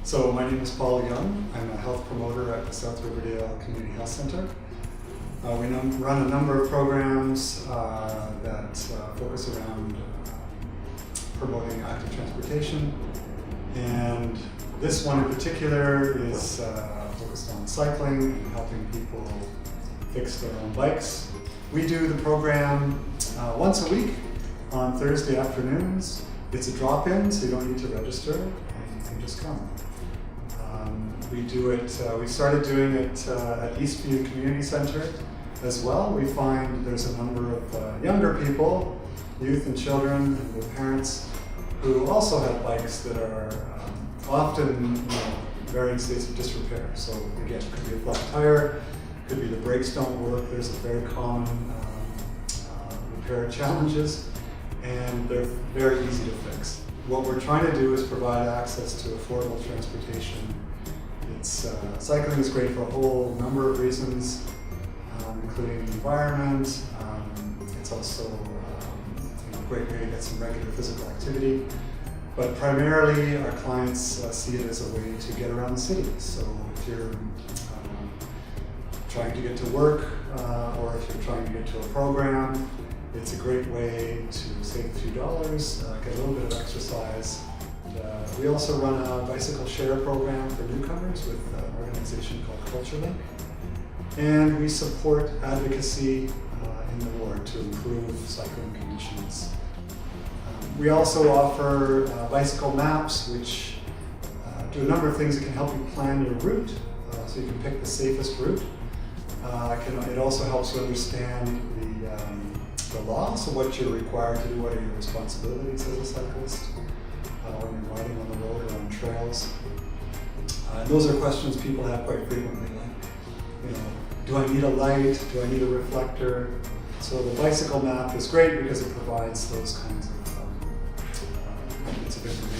So my name is Paul Young. I'm a health promoter at the South Riverdale Community Health Centre. We run a number of programs that focus around promoting active transportation, and this one in particular is focused on cycling and helping people fix their own bikes. We do the program once a week on Thursday afternoons. It's a drop-in, so you don't need to register, and you can just come. We do it. We started doing it at Eastview Community Centre as well. We find there's a number of younger people, youth and children and their parents, who also have bikes that are often varying states of disrepair. So again, it could be a flat tire, could be the brakes don't work. There's a very common repair challenges, and they're very easy to fix. What we're trying to do is provide access to affordable transportation. Cycling is great for a whole number of reasons, including the environment. It's also a great way to get some regular physical activity. But primarily, our clients see it as a way to get around the city. So if you're trying to get to work, or if you're trying to get to a program, it's a great way to save a few dollars, get a little bit of exercise. We also run a bicycle share program for newcomers with an organization called CultureLink. And we support advocacy in the ward to improve cycling conditions. We also offer bicycle maps, which do a number of things that can help you plan your route, so you can pick the safest route. It also helps you understand the law, so what you're required to do, what are your responsibilities as a cyclist when you're riding on the road or on trails. And those are questions people have quite frequently, like, do I need a light? Do I need a reflector? So the bicycle map is great because it provides those kinds of bits of information.